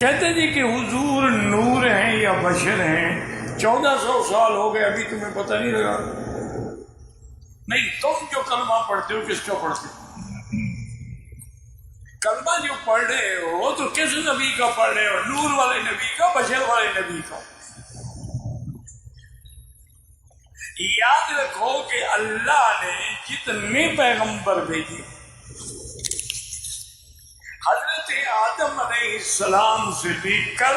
کہتے جی کہ حضور نور ہیں یا بشر ہیں؟ 1400 سال ہو گئے ابھی تمہیں پتہ نہیں لگا؟ نہیں، تم جو کلمہ پڑھتے ہو کس کا پڑھتے ہو؟ کلمہ جو پڑھ رہے ہو تو کس نبی کا پڑھ رہے ہو؟ نور والے نبی کا، بشر والے نبی کا؟ یاد رکھو کہ اللہ نے جتنے پیغمبر بھیجے، حضرت آدم علیہ السلام سے لے کر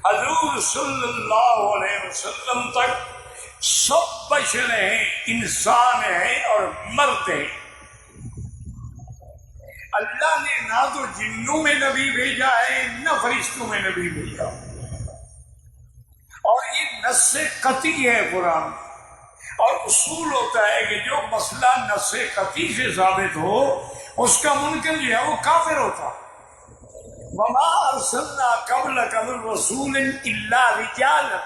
حضور صلی اللہ علیہ وسلم تک سب بشر ہیں، انسان ہیں اور مرد ہیں۔ اللہ نے نہ تو جنوں میں نبی بھیجا ہے نہ فرشتوں میں نبی بھیجا، اور یہ نص قطعی ہے قرآن، اور اصول ہوتا ہے کہ جو مسئلہ نص قطعی سے ثابت ہو اس کا منکر جو ہے وہ کافر ہوتا۔ وما ارسلنا قبلک من رسول الا رجالا،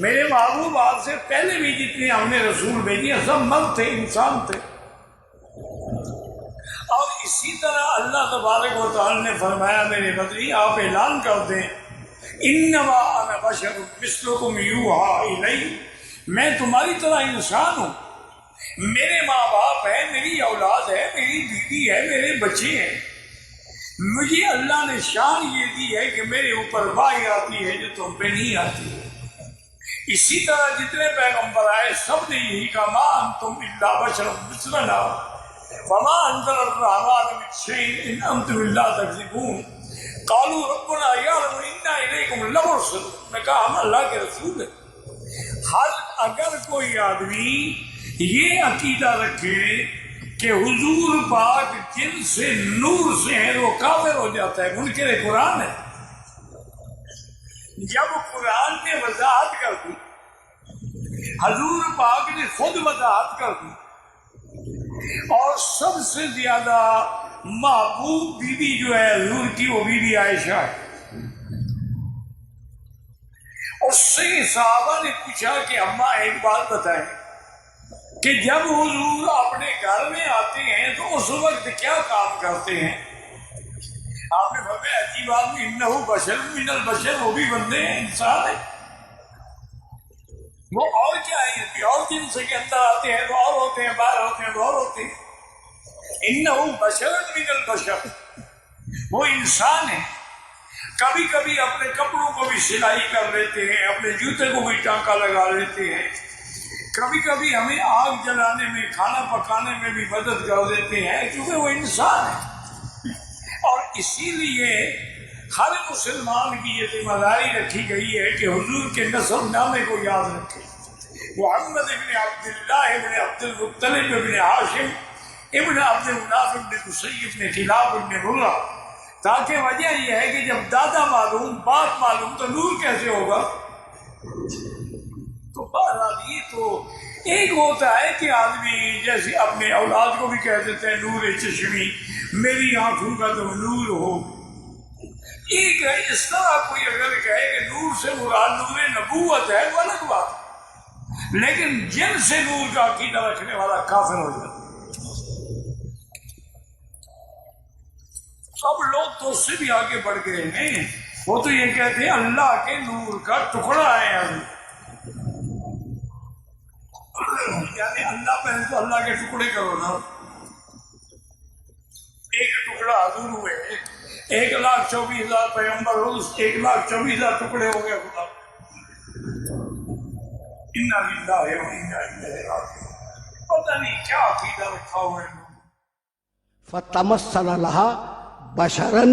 میرے محبوب آپ سے پہلے بھی جتنے ہم نے رسول بھیجے سب مرد تھے، انسان تھے۔ اور اسی طرح اللہ تبارک و تعالی نے فرمایا میرے بدری آپ اعلان کر دیں انما انا بشر مثلکم یوحی الی، میں تمہاری طرح انسان ہوں، میرے ماں باپ ہیں، میری اولاد ہے، میری بیوی ہے، میرے بچے ہیں، مجھے اللہ نے شان یہ دی ہے کہ میرے اوپر وحی آتی ہے جو تم پہ نہیں آتی۔ اسی طرح جتنے پیغمبر آئے سب نے یہی کہا ما انتم الا بشر مثلنا وما انزل الرحمن من شیء ان انتم الا تکذبون قالوا ربنا یعلم انا الیکم لمرسلون، میں کہا ہم اللہ کے رسول ہیں۔ اگر کوئی آدمی یہ عقیدہ رکھے کہ حضور پاک جن سے نور سے ہے وہ کافر ہو جاتا ہے، منکر قرآن ہے۔ جب قرآن نے وضاحت کر دی، حضور پاک نے خود وضاحت کر دی، اور سب سے زیادہ محبوب بیوی جو ہے حضور کی وہ بیوی عائشہ ہے، اس سے صحابہ نے پوچھا کہ اماں ایک بات بتائیں کہ جب حضور اپنے گھر میں آتے ہیں تو اس وقت کیا کام کرتے ہیں؟ آپ نے فرمایا عجیب آدمی، انہ بشر من البشر، وہ بھی بندے ہیں، انسان ہیں، وہ اور کیا ہے، اور جن سے کے اندر آتے ہیں تو اور ہوتے ہیں، باہر ہوتے ہیں تو اور ہوتے ہیں۔ انہ بشر من البشر، وہ انسان ہے، کبھی کبھی اپنے کپڑوں کو بھی سلائی کر لیتے ہیں، اپنے جوتے کو بھی ٹانکا لگا لیتے ہیں، کبھی کبھی ہمیں آگ جلانے میں، کھانا پکانے میں بھی مدد کر دیتے ہیں، کیونکہ وہ انسان ہے۔ اور اسی لیے ہر مسلمان کی یہ ذمہ داری رکھی گئی ہے کہ حضور کے نسب نامے کو یاد رکھے، محمد ابن عبداللہ ابن عبد المطلب ابن ہاشم ابن عبد مناف ابن قصی ابن کلاب ابن مرہ، تاکہ وجہ یہ ہے کہ جب دادا معلوم باپ معلوم تو نور کیسے ہوگا؟ تو بہرحال یہ تو ایک ہوتا ہے کہ آدمی جیسے اپنے اولاد کو بھی کہہ دیتے ہیں نور چشمی، میری آنکھوں کا تو نور ہو۔ ایک ہے اس طرح کوئی اگر کہے کہ نور سے مراد نور نبوت ہے وہ الگ بات ہے، لیکن جن سے نور کا عقیدہ رکھنے والا کافر ہو جاتا ہے۔ سب لوگ تو اس سے بھی آگے بڑھ گئے ہیں، وہ تو یہ کہتے ہیں اللہ کے نور کا ٹکڑا ہے ہم، یعنی اللہ پہلے تو اللہ کے ٹکڑے کرو نا، ایک ٹکڑا حضور ہوئے، 1,24,000 پیغمبر ہو، 1,24,000 ٹکڑے ہو گئے خدا۔ انا للہ و انا الیہ راجعون، پتہ نہیں کیا عقیدہ رکھا ہوا ہے۔ فتمثل لها بشرن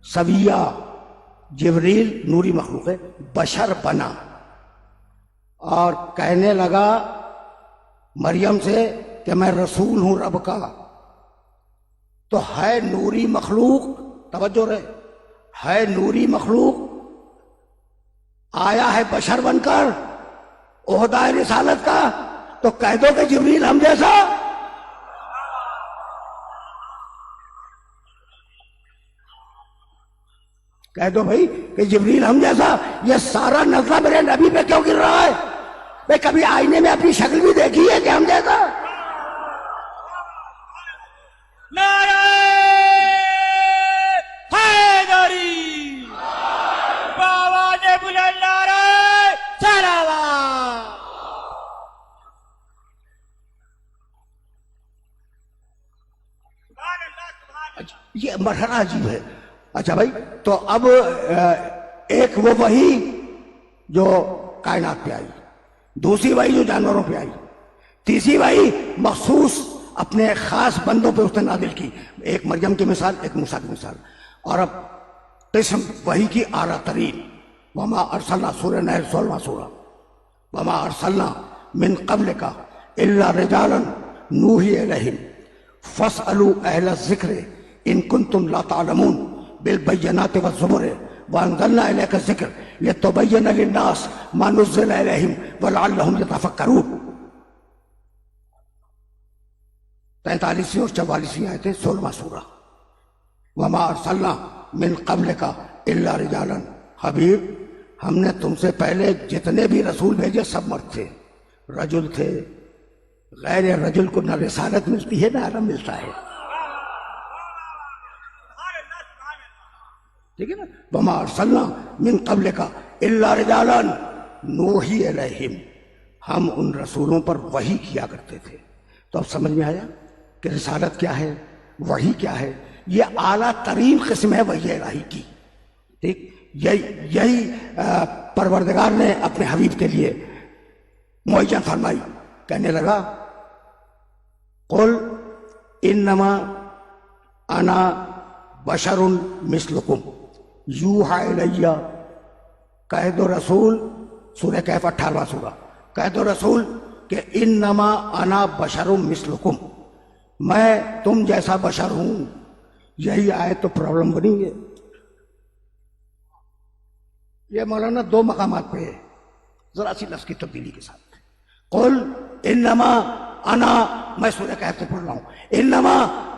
سویا، جبریل نوری مخلوق ہے، بشر بنا اور کہنے لگا مریم سے کہ میں رسول ہوں رب کا، تو ہے نوری مخلوق، توجہ رہے، ہے نوری مخلوق، آیا ہے بشر بن کر عہدہ رسالت کا، تو کہہ دو کہ جبریل ہم جیسا، کہہ دو بھائی کہ جبریل ہم جیسا۔ یہ سارا نظرہ میرے نبی پہ کیوں گر رہا ہے؟ بھائی کبھی آئینے میں اپنی شکل بھی دیکھی ہے کہ ہم جیسا؟ نعرہ حیدری مرحلہ عجیب ہے. اچھا بھائی, تو اب ایک وہ وحی جو کائنات پہ آئی, دوسری وحی جو جانوروں پہ آئی, تیسری وحی مخصوص اپنے خاص بندوں پہ اس نے نازل کی, ایک مریم کی مثال, ایک موسیٰ کی مثال. اور اب قسم وحی کی اعلیٰ ترین, وما ارسلنا, سورہ نحل 16واں سورہ, وما ارسلنا من قبلک الا رجالا نوحی الیہم فاسألوا اہل الذکر ان کنتم لا تعلمون بالبینات والزبر وانزلنا الیک الذکر لتبین للناس ما نزل الیہم ولعلہم یتفکرون. 43 اور 44 آیتیں 16واں سورہ. وما ارسلنا من قبلک الا رجالا, حبیب ہم نے تم سے پہلے جتنے بھی رسول بھیجے سب مرد تھے, رجل تھے. غیر رجل کو نہ رسالت ملتی ہے نہ علم ملتا ہے, ٹھیک ہے نا. وما ارسلنا من قبلک الا رجالا نوحی الیہم, ہم ان رسولوں پر وحی کیا کرتے تھے. تو اب سمجھ میں آیا کہ رسالت کیا ہے, وحی کیا ہے. یہ اعلیٰ ترین قسم ہے وحی الہی کی, ٹھیک. یہی پروردگار نے اپنے حبیب کے لیے معجزہ فرمائی. کہنے لگا قل انما انا بشر مثلکم یوحی الی, کہہ دو رسول, سورہ کہف 18واں سورہ, کہہ دو رسول کہ انما انا بشر مثلکم, میں تم جیسا بشر ہوں. یہی آئے تو پرابلم بنی ہے. یہ مولانا 2 مقامات پہ ہے, ذرا سی لفظ کی تبدیلی کے ساتھ. قل انما انا, میں سورہ کہف سے پڑھ رہا ہوں, انما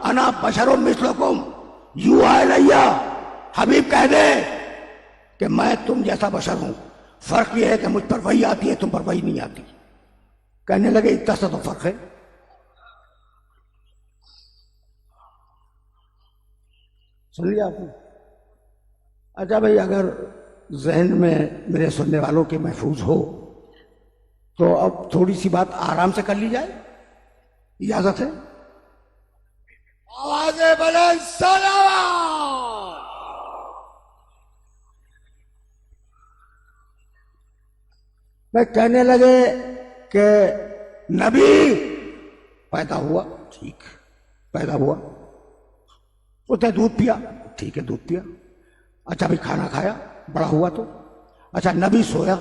انا بشر مثلکم یوحی الی, حبیب کہہ دے کہ میں تم جیسا بشر ہوں. فرق یہ ہے کہ مجھ پر وحی آتی ہے, تم پر وحی نہیں آتی. کہنے لگے اتنا سا تو فرق ہے. سن لیا آپ نے. اچھا بھائی, اگر ذہن میں میرے سننے والوں کے محفوظ ہو تو اب تھوڑی سی بات آرام سے کر لی جائے, اجازت ہے؟ آواز بلند صلوات. میں کہنے لگے کہ نبی پیدا ہوا, ٹھیک پیدا ہوا, اس نے دودھ پیا, ٹھیک ہے دودھ پیا. اچھا بھی کھانا کھایا, بڑا ہوا تو. اچھا نبی سویا,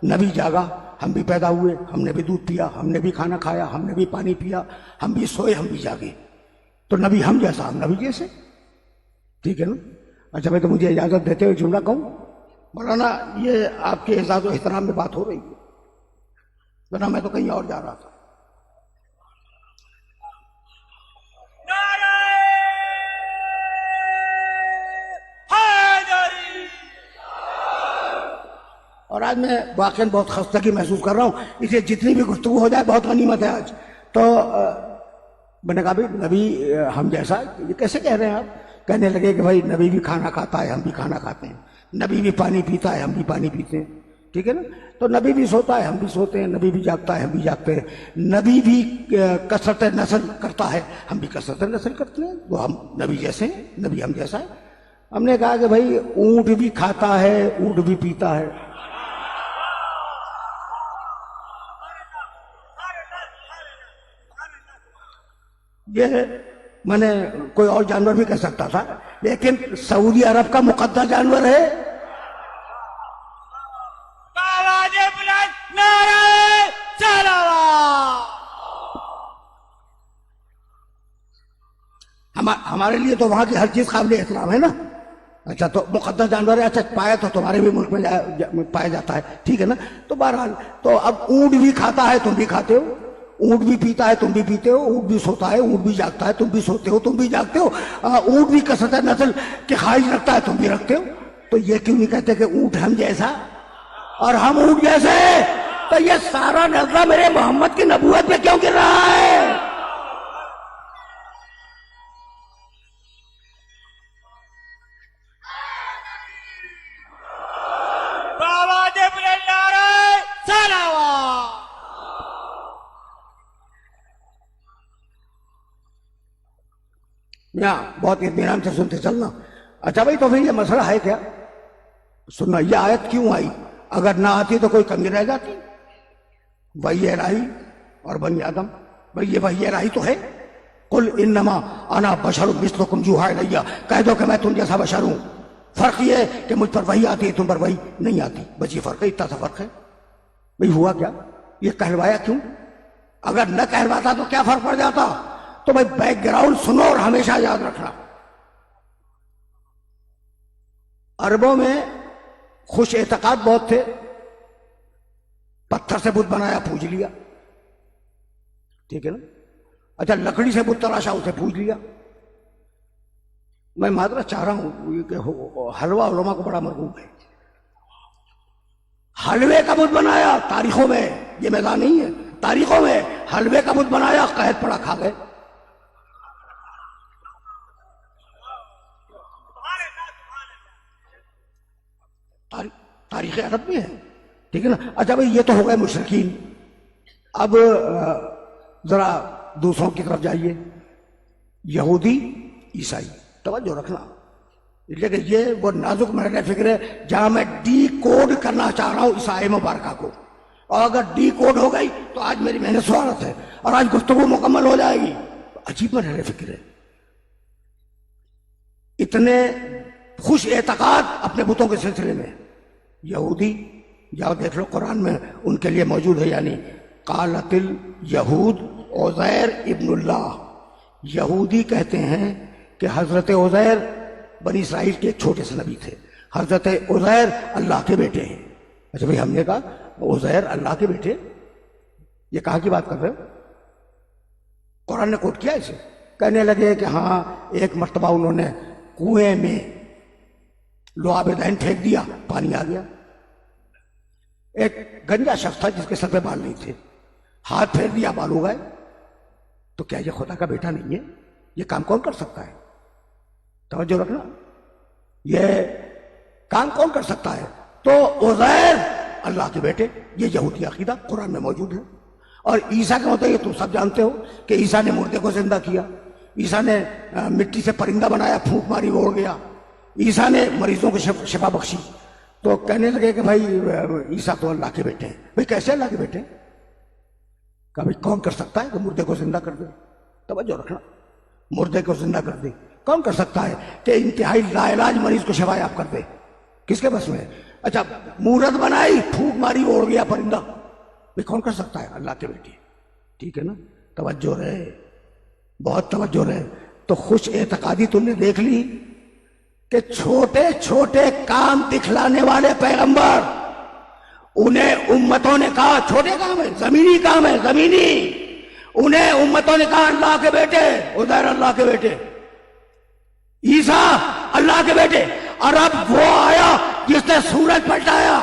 نبی جاگا, ہم بھی پیدا ہوئے, ہم نے بھی دودھ پیا, ہم نے بھی کھانا کھایا, ہم نے بھی پانی پیا, ہم بھی سوئے, ہم بھی جاگے. تو نبی ہم جیسا, ہم نبی جیسے, ٹھیک ہے نا. اچھا بھائی, تو مجھے اجازت دیتے ہوئے جملہ کہوں. مولانا یہ آپ کے اعزاز و احترام میں بات ہو رہی ہے, ورنہ میں تو کہیں اور جا رہا تھا. اور آج میں واقعاً بہت خستگی محسوس کر رہا ہوں, اس لیے جتنی بھی گفتگو ہو جائے بہت غنیمت ہے آج. تو میں نے کہا بھائی نبی ہم جیسا, یہ کیسے کہہ رہے ہیں آپ؟ کہنے لگے کہ بھائی نبی بھی کھانا کھاتا ہے, ہم بھی کھانا کھاتے ہیں, نبی بھی پانی پیتا ہے, ہم بھی پانی پیتے ہیں, ٹھیک ہے نا. تو نبی بھی سوتا ہے, ہم بھی سوتے ہیں, نبی بھی جاگتا ہے, ہم بھی جاگتے ہیں, نبی بھی کثرت نسل کرتا ہے, ہم بھی کثرت نسل کرتے ہیں. وہ ہم نبی جیسے ہیں, نبی ہم جیسا ہے. ہم نے کہا کہ بھائی اونٹ بھی کھاتا ہے, اونٹ بھی پیتا ہے. یہ میں نے کوئی اور جانور بھی کہہ سکتا تھا, لیکن سعودی عرب کا مقدس جانور ہے. ہمارے لیے تو وہاں کی ہر چیز قابل احترام ہے نا. اچھا تو مقدس جانور ہے, اچھا پایا تو تمہارے بھی ملک میں پایا جاتا ہے, ٹھیک ہے نا. تو بہرحال تو اب اونٹ بھی کھاتا ہے, تم بھی کھاتے ہو, اونٹ بھی پیتا ہے, تم بھی پیتے ہو, اونٹ بھی سوتا ہے, اونٹ بھی جاگتا ہے, تم بھی سوتے ہو, تم بھی جاگتے ہو, اونٹ بھی کثرت نسل کے خواہش رکھتا ہے, تم بھی رکھتے ہو. تو یہ کیوں نہیں کہتے کہ اونٹ ہم جیسا اور ہم اونٹ جیسے؟ تو یہ سارا نظرہ میرے محمد کی نبوت پہ کیوں گر رہا ہے؟ یہاں بہت اطمینان سے سنتے چلنا. اچھا بھائی تو پھر یہ مسئلہ ہے کیا؟ سننا یہ آیت کیوں آئی؟ اگر نہ آتی تو کوئی کمی رہ جاتی. وحی الہی اور بنی آدم، بھائی یہ وحی الہی تو ہے. قل انما انا بشر مثلکم یوحی الی، کہہ دو کہ میں تم جیسا بشر ہوں. فرق یہ ہے کہ مجھ پر وحی آتی ہے، تم پر وحی نہیں آتی. بس یہ فرق ہے، اتنا سا فرق ہے. بھائی ہوا کیا؟ یہ کہلوایا کیوں؟ اگر نہ کہلواتا تو کیا فرق پڑ جاتا؟ تو بھائی بیک گراؤنڈ سنو اور ہمیشہ یاد رکھنا. عربوں میں خوش اعتقاد بہت تھے. پتھر سے بت بنایا، پوج لیا. ٹھیک ہے نا؟ اچھا لکڑی سے بت تراشا، اسے پوج لیا. میں معذرت چاہ رہا ہوں کہ حلوہ علماء کو بڑا مرغوب ہے. حلوے کا بت بنایا، تاریخوں میں یہ میدان نہیں ہے، تاریخوں میں حلوے کا بت بنایا، قحط پڑا، کھا گئے. تاریخ عرب میں ہے. ٹھیک ہے نا؟ اچھا بھائی یہ تو ہو گئے مشرکین. اب ذرا دوسروں کی طرف جائیے. یہودی، عیسائی. توجہ رکھنا، لیکن یہ وہ نازک محل فکر ہے جہاں میں ڈی کوڈ کرنا چاہ رہا ہوں اس آیت مبارکہ کو. اور اگر ڈی کوڈ ہو گئی تو آج میری محنت سوالت ہے اور آج گفتگو مکمل ہو جائے گی. عجیب محل فکر ہے. اتنے خوش اعتقاد اپنے بتوں کے سلسلے میں. یہودی جاؤ دیکھ لو قرآن میں ان کے لیے موجود ہے. یعنی قالت الیہود عزیر ابن اللہ. یہودی کہتے ہیں کہ حضرت عزیر بنی اسرائیل کے ایک چھوٹے سے نبی تھے. حضرت عزیر اللہ کے بیٹے ہیں. اچھا بھائی ہم نے کہا عزیر اللہ کے بیٹے، یہ کہاں کی بات کر رہے ہو؟ قرآن نے کوٹ کیا اسے. کہنے لگے کہ ہاں ایک مرتبہ انہوں نے کنویں میں لعاب دہن پھینک دیا، پانی آ گیا. ایک گنجا شخص تھا جس کے سر پہ بال نہیں تھے، ہاتھ پھیر دیا، بال ہو گئے. تو کیا یہ خدا کا بیٹا نہیں ہے؟ یہ کام کون کر سکتا ہے؟ توجہ رکھنا، یہ کام کون کر سکتا ہے؟ تو عزیر اللہ کے بیٹے، یہ یہودی عقیدہ قرآن میں موجود ہے. اور عیسیٰ کا ہوتا ہے، یہ تم سب جانتے ہو کہ عیسیٰ نے مردے کو زندہ کیا. عیسیٰ نے مٹی سے پرندہ بنایا، پھونک ماری وہ اڑ گیا. عیسیٰ نے مریضوں کو شفا بخشی. تو کہنے لگے کہ بھائی عیسیٰ تو اللہ کے بیٹے ہیں. بھائی کیسے اللہ کے بیٹے ہیں؟ کہ بھائی کون کر سکتا ہے کہ مردے کو زندہ کر دے؟ توجہ رکھنا، مردے کو زندہ کر دے کون کر سکتا ہے کہ انتہائی لا علاج مریض کو شفا یاب کر دے؟ کس کے بس میں ہے؟ اچھا مورت بنائی، پھونک ماری، وہ اڑ گیا پرندہ. بھائی کون کر سکتا ہے؟ اللہ کے بیٹے. ٹھیک ہے نا؟ توجہ رہے، بہت توجہ رہے. تو خوش اعتقادی تم نے دیکھ لی کہ چھوٹے چھوٹے کام دکھلانے والے پیغمبر، انہیں امتوں نے کہا چھوٹے کام ہے، زمینی کام ہے، زمینی. انہیں امتوں نے کہا اللہ کے بیٹے، عزیر اللہ کے بیٹے، عیسیٰ اللہ کے بیٹے. اور اب وہ آیا جس نے سورج پلٹایا،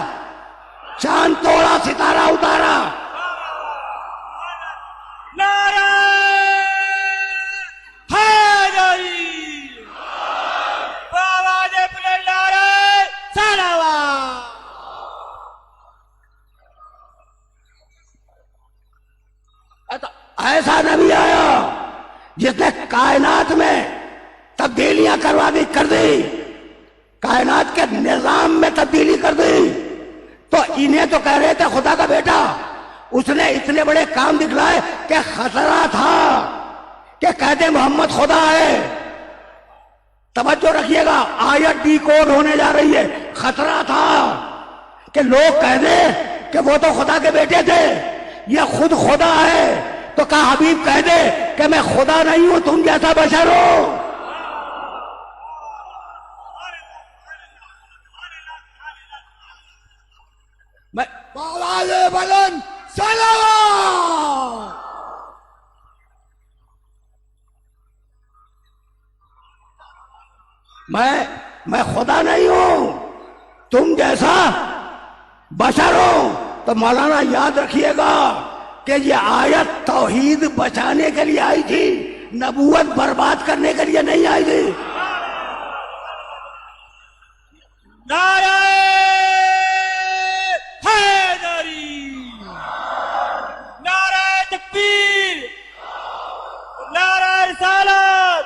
چاند توڑا، ستارہ اتارا. نعرہ حیدری، بابا نے اپنے نعرہ صلوات. ایسا نبی آیا جس نے کائنات میں تبدیلیاں کر دی، کائنات کے نظام میں تبدیلی کر دی. تو انہیں تو کہہ رہے تھے خدا کا بیٹا. اس نے اتنے بڑے کام دکھلائے کہ خطرہ تھا کہ کہتے محمد خدا ہے. توجہ رکھیے گا، آیت ڈی کوڈ ہونے جا رہی ہے. خطرہ تھا کہ لوگ کہہ دیں کہ وہ تو خدا کے بیٹے تھے، یہ خود خدا ہے. تو کہا حبیب کہہ دے کہ میں خدا نہیں ہوں، تم جیسا بشر ہو. میں آواز بلند صلوات. میں خدا نہیں ہوں، تم جیسا بشر ہو. تو مولانا یاد رکھیے گا کہ یہ آیت توحید بچانے کے لیے آئی تھی، نبوت برباد کرنے کے لیے نہیں آئی تھی. نعرہ حیدری، نعرہ تکبیر، نعرہ رسالت،